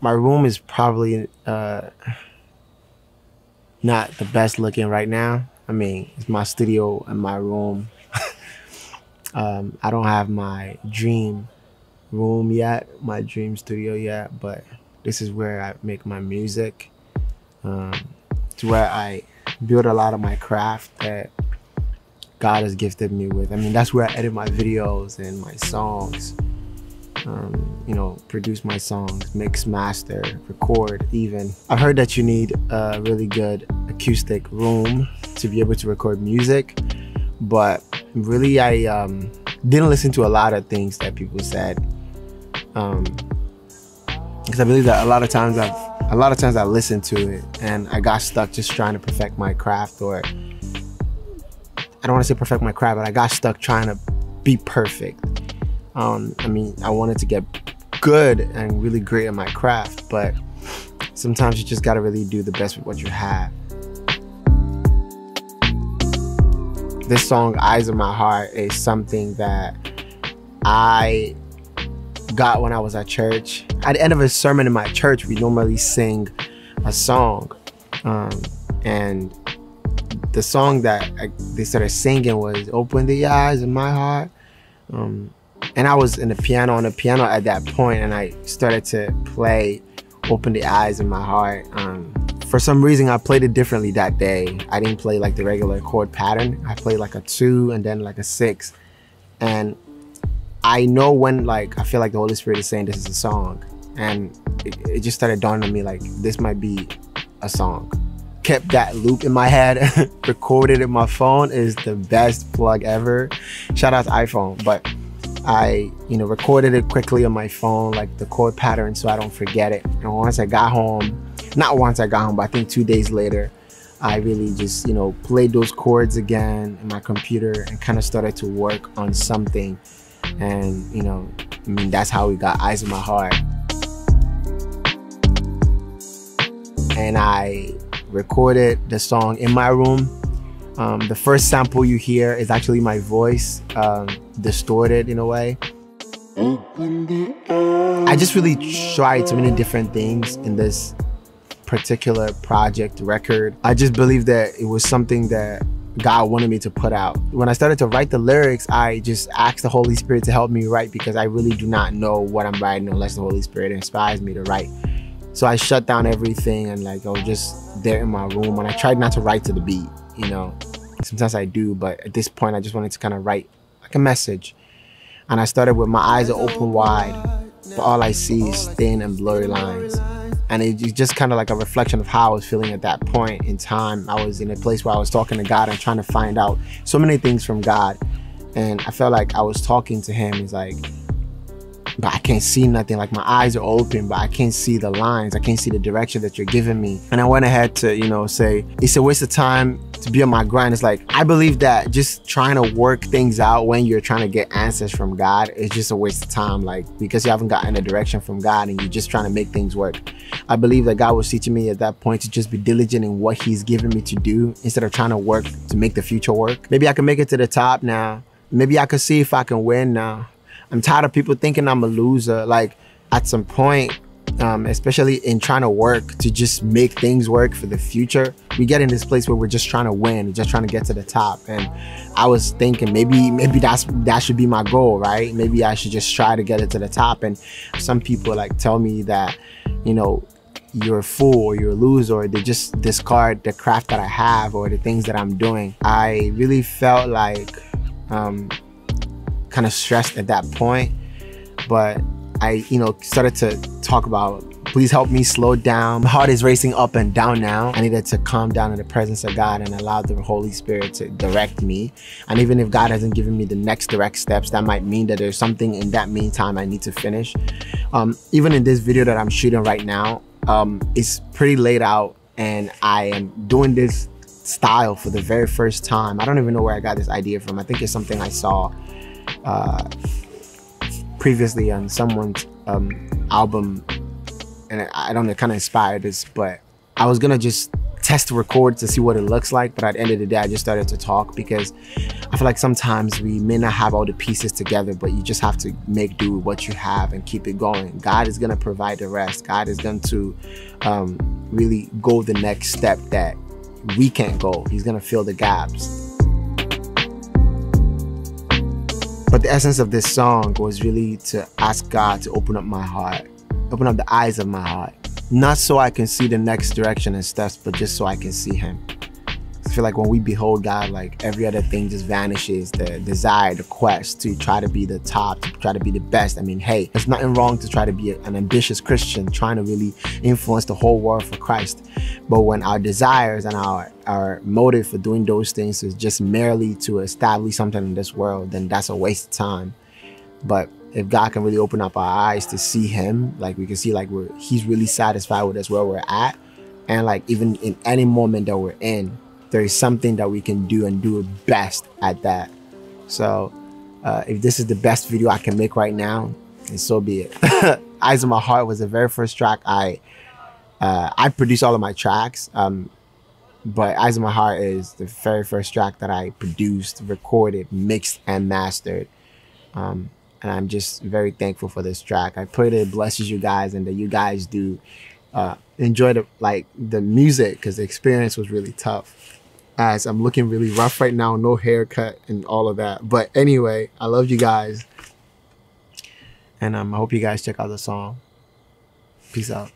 My room is probably not the best looking right now. I mean, it's my studio and my room. I don't have my dream room yet, my dream studio yet, but this is where I make my music. It's where I build a lot of my craft that God has gifted me with. I mean, that's where I edit my videos and my songs, you know, produce my songs, mix, master, record even. I heard that you need a really good acoustic room to be able to record music, but really I didn't listen to a lot of things that people said, because I believe that a lot of times I listened to it and I got stuck just trying to perfect my craft, or I don't want to say perfect my craft, but I got stuck trying to be perfect. I mean, I wanted to get good and really great at my craft, but sometimes you just gotta really do the best with what you have. This song, Eyes of My Heart, is something that I got when I was at church. At the end of a sermon in my church, we normally sing a song, and the song that they started singing was "Open the Eyes of My Heart," and I was on the piano at that point, and I started to play "Open the Eyes of My Heart." For some reason, I played it differently that day. I didn't play like the regular chord pattern. I played like a 2 and then like a 6, and I know when like I feel like the Holy Spirit is saying this is a song, and it just started dawning on me like this might be a song. Kept that loop in my head, recorded it in my phone. Is the best plug ever. Shout out to iPhone. But I, you know, recorded it quickly on my phone, like the chord pattern, so I don't forget it. And once I got home, not once I got home, but I think 2 days later, I really just, you know, played those chords again in my computer and kind of started to work on something. And, you know, I mean, that's how we got Eyes of My Heart. And I recorded the song in my room. The first sample you hear is actually my voice, distorted in a way. I just really tried so many different things in this particular project record. I just believe that it was something that God wanted me to put out. When I started to write the lyrics, I just asked the Holy Spirit to help me write, because I really do not know what I'm writing unless the Holy Spirit inspires me to write. So I shut down everything and like I was just there in my room, and I tried not to write to the beat, you know. Sometimes I do, but at this point I just wanted to kind of write like a message. And I started with my eyes are open wide, but all I see is thin and blurry lines. And it's just kind of like a reflection of how I was feeling at that point in time. I was in a place where I was talking to God and trying to find out so many things from God. And I felt like I was talking to him. It's like, but I can't see nothing. Like my eyes are open, but I can't see the lines. I can't see the direction that you're giving me. And I went ahead to, you know, say, it's a waste of time to be on my grind. It's like, I believe that just trying to work things out when you're trying to get answers from God is just a waste of time. Like, because you haven't gotten a direction from God and you're just trying to make things work. I believe that God was teaching me at that point to just be diligent in what he's given me to do instead of trying to work to make the future work. Maybe I can make it to the top now. Maybe I could see if I can win now. I'm tired of people thinking I'm a loser. Like at some point, especially in trying to work to just make things work for the future, we get in this place where we're just trying to win, just trying to get to the top. And I was thinking maybe that should be my goal, right? Maybe I should just try to get it to the top. And some people like tell me that, you know, you're a fool or you're a loser, or they just discard the craft that I have or the things that I'm doing. I really felt like kind of stressed at that point, but I, you know, started to talk about, please help me slow down. My heart is racing up and down now. I needed to calm down in the presence of God and allow the Holy Spirit to direct me. And even if God hasn't given me the next direct steps, that might mean that there's something in that meantime I need to finish. Even in this video that I'm shooting right now, it's pretty laid out, and I am doing this style for the very first time. I don't even know where I got this idea from. I think it's something I saw previously on someone's album, and I don't know, it kind of inspired this, but I was gonna just test the record to see what it looks like, but at the end of the day I just started to talk because I feel like sometimes we may not have all the pieces together, but you just have to make do with what you have and keep it going. God is going to provide the rest. God is going to really go the next step that we can't go. He's going to fill the gaps. But the essence of this song was really to ask God to open up my heart, open up the eyes of my heart. Not so I can see the next direction and steps, but just so I can see him. I feel like when we behold God, like every other thing just vanishes. The desire, the quest to try to be the top, to try to be the best. I mean, hey, there's nothing wrong to try to be an ambitious Christian, trying to really influence the whole world for Christ. But when our desires and our motive for doing those things is just merely to establish something in this world, then that's a waste of time. But if God can really open up our eyes to see him, like we can see like he's really satisfied with us where we're at. And like even in any moment that we're in, there is something that we can do and do best at that. So if this is the best video I can make right now, then so be it. Eyes of My Heart was the very first track I produced all of my tracks. But Eyes of My Heart is the very first track that I produced, recorded, mixed, and mastered. And I'm just very thankful for this track. I pray that it blesses you guys and that you guys do enjoy the music, because the experience was really tough. As I'm looking really rough right now, no haircut and all of that. But anyway, I love you guys. And I hope you guys check out the song. Peace out.